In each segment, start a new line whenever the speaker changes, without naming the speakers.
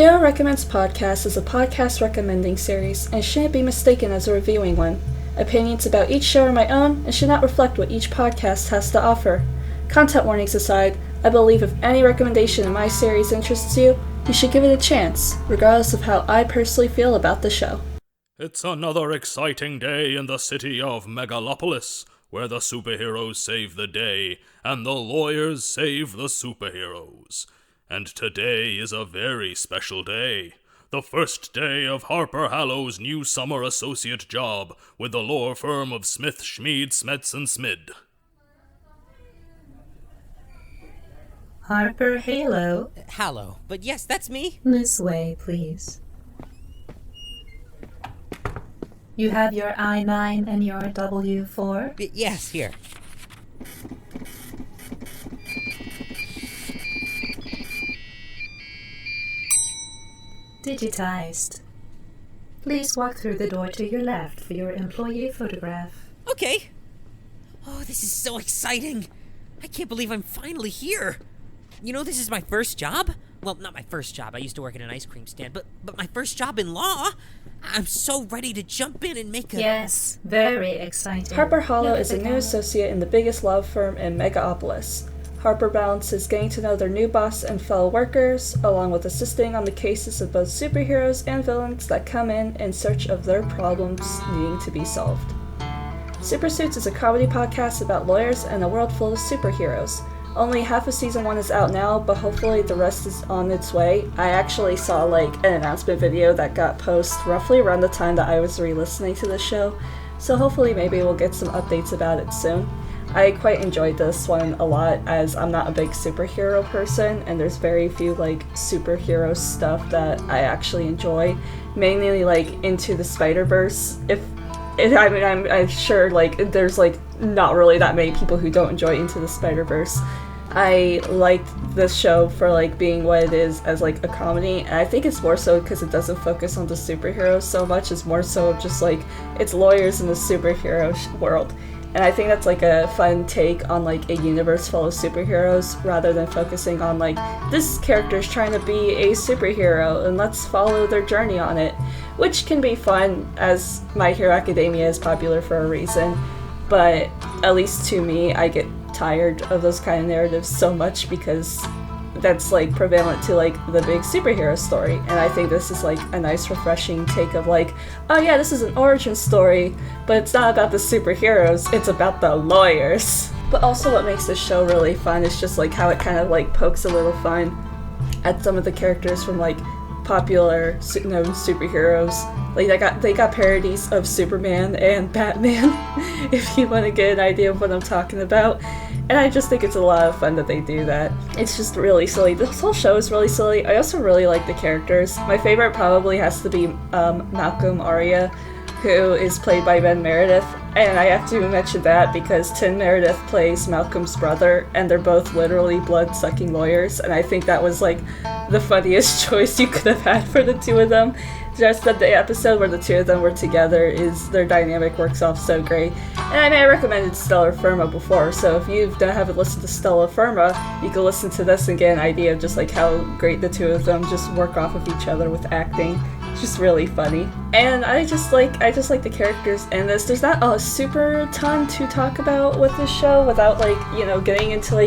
Daryl Recommends Podcast is a podcast recommending series and shouldn't be mistaken as a reviewing one. Opinions about each show are my own and should not reflect what each podcast has to offer. Content warnings aside, I believe if any recommendation in my series interests you, you should give it a chance, regardless of how I personally feel about the show.
It's another exciting day in the city of Megalopolis, where the superheroes save the day, and the lawyers save the superheroes. And today is a very special day. The first day of Harper Hallow's new summer associate job with the law firm of Smith, Schmid, Smets, and Smid.
Harper Halo.
Hallow, but yes, that's me.
This way, please. You have your I-9 and your W-4?
Yes, here.
Digitized. Please walk through the door to your left for your employee photograph.
Okay. Oh, this is so exciting. I can't believe I'm finally here. You know, this is my first job. Well, not my first job. I used to work at an ice cream stand, but my first job in law. I'm so ready to jump in and make a...
Yes, very exciting.
Harper Hollow is a new associate in the biggest law firm in Megaopolis. Harper balances getting to know their new boss and fellow workers, along with assisting on the cases of both superheroes and villains that come in search of their problems needing to be solved. Super Suits is a comedy podcast about lawyers and a world full of superheroes. Only half of season 1 is out now, but hopefully the rest is on its way. I actually saw an announcement video that got posted roughly around the time that I was re-listening to the show, so hopefully maybe we'll get some updates about it soon. I quite enjoyed this one a lot, as I'm not a big superhero person, and there's very few superhero stuff that I actually enjoy. Mainly Into the Spider-Verse. I'm sure there's not really that many people who don't enjoy Into the Spider-Verse. I liked this show for being what it is as a comedy, and I think it's more so because it doesn't focus on the superheroes so much. It's more so just it's lawyers in the superhero world. And I think that's a fun take on a universe full of superheroes, rather than focusing on this character's trying to be a superhero and let's follow their journey on it, which can be fun, as My Hero Academia is popular for a reason. But at least to me, I get tired of those kind of narratives so much, because that's prevalent to the big superhero story. And I think this is a nice refreshing take of oh yeah, this is an origin story, but it's not about the superheroes, it's about the lawyers. But also what makes this show really fun is just how it kind of pokes a little fun at some of the characters from popular known superheroes. They got parodies of Superman and Batman, if you want to get an idea of what I'm talking about. And I just think it's a lot of fun that they do that. It's just really silly. This whole show is really silly. I also really like the characters. My favorite probably has to be Malcolm Aria, who is played by Ben Meredith. And I have to mention that because Tim Meredith plays Malcolm's brother, and they're both literally blood-sucking lawyers. And I think that was the funniest choice you could have had for the two of them. Just that the episode where the two of them were together, their dynamic works off so great. And I recommended Stellar Firma before, so if you haven't listened to Stellar Firma, you can listen to this and get an idea of just how great the two of them just work off of each other with acting. It's just really funny. And I just like the characters in this. There's not a super ton to talk about with this show without getting into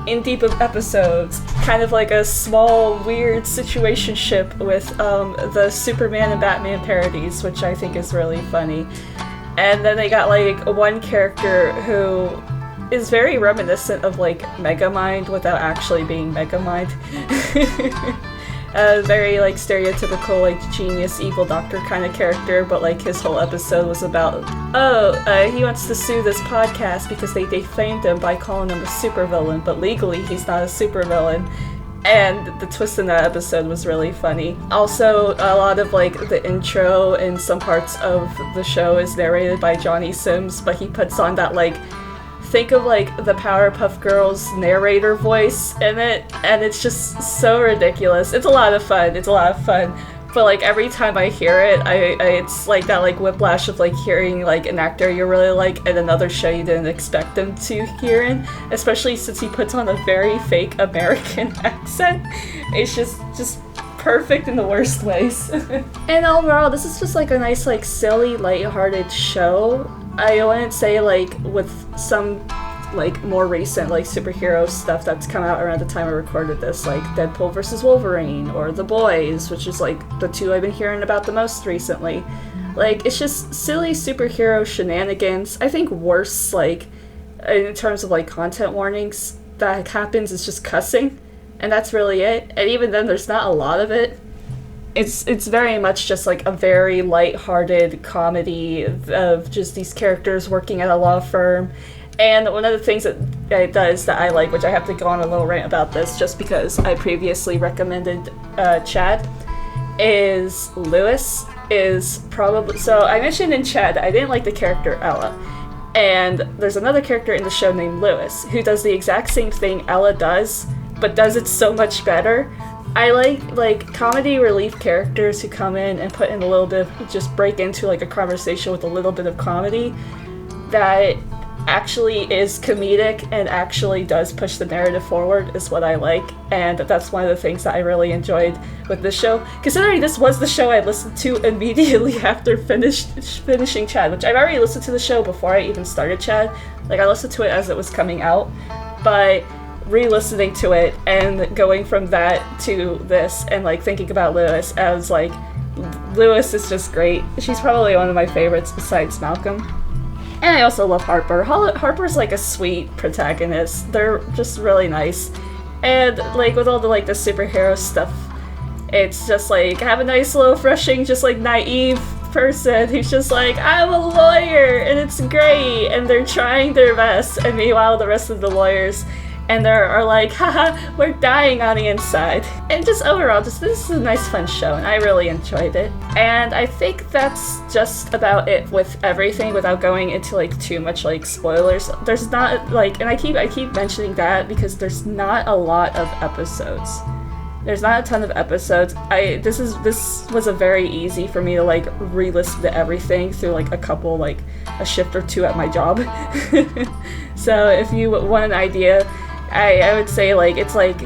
in deep of episodes. Kind of a small weird situationship with the Superman and Batman parodies, which I think is really funny. And then they got one character who is very reminiscent of Megamind without actually being Megamind. A very stereotypical genius evil doctor kind of character, but his whole episode was about he wants to sue this podcast because they defamed him by calling him a supervillain, but legally he's not a supervillain. And the twist in that episode was really funny. Also, a lot of the intro and some parts of the show is narrated by Johnny Sims, but he puts on that think of the Powerpuff Girls narrator voice in it, and it's just so ridiculous. It's a lot of fun. But every time I hear it, it's that whiplash of hearing an actor you really like in another show you didn't expect them to hear in, especially since he puts on a very fake American accent. It's just perfect in the worst ways. And overall, this is just like a nice, like, silly, lighthearted show. I wouldn't say, like, with some, like, more recent, like, superhero stuff that's come out around the time I recorded this, like Deadpool vs. Wolverine, or The Boys, which is, like, the two I've been hearing about the most recently. Like, it's just silly superhero shenanigans. I think worse, like, in terms of, like, content warnings that happens is just cussing, and that's really it. And even then, there's not a lot of it. It's very much just, like, a very light-hearted comedy of just these characters working at a law firm. And one of the things that it does that I like, which I have to go on a little rant about this just because I previously recommended Chad, is Lewis is probably... So I mentioned in Chad I didn't like the character Ella. And there's another character in the show named Lewis who does the exact same thing Ella does, but does it so much better. I like comedy relief characters who come in and put in a little bit of, just break into like a conversation with a little bit of comedy that actually is comedic and actually does push the narrative forward is what I like, and that's one of the things that I really enjoyed with this show. Considering this was the show I listened to immediately after finishing Chad, which I've already listened to the show before I even started Chad. Like, I listened to it as it was coming out, but re-listening to it and going from that to this and like thinking about Lewis, I was like, Lewis is just great. She's probably one of my favorites besides Malcolm. And I also love Harper. Harper's like a sweet protagonist. They're just really nice. And like with all the like the superhero stuff, it's just like have a nice little refreshing, just like naive person who's just like, I'm a lawyer and it's great, and they're trying their best, and meanwhile the rest of the lawyers and they are like, haha, we're dying on the inside. And just overall, this is a nice fun show, and I really enjoyed it. And I think that's just about it with everything without going into like too much like spoilers. There's not like, and I keep mentioning that because there's not a lot of episodes. There's not a ton of episodes. This was a very easy for me to like re-listen to everything through like a shift or two at my job. So if you want an idea, I would say like it's like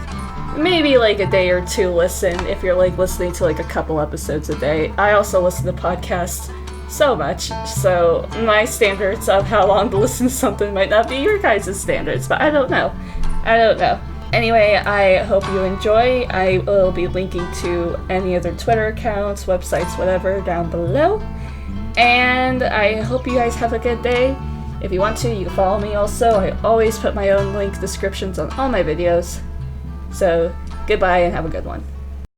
maybe like a day or two listen if you're like listening to like a couple episodes a day. I also listen to podcasts so much, so my standards of how long to listen to something might not be your guys' standards, but I don't know. Anyway, I hope you enjoy. I will be linking to any other Twitter accounts, websites, whatever down below. And I hope you guys have a good day. If you want to, you can follow me also. I always put my own link descriptions on all my videos. So, goodbye and have a good one.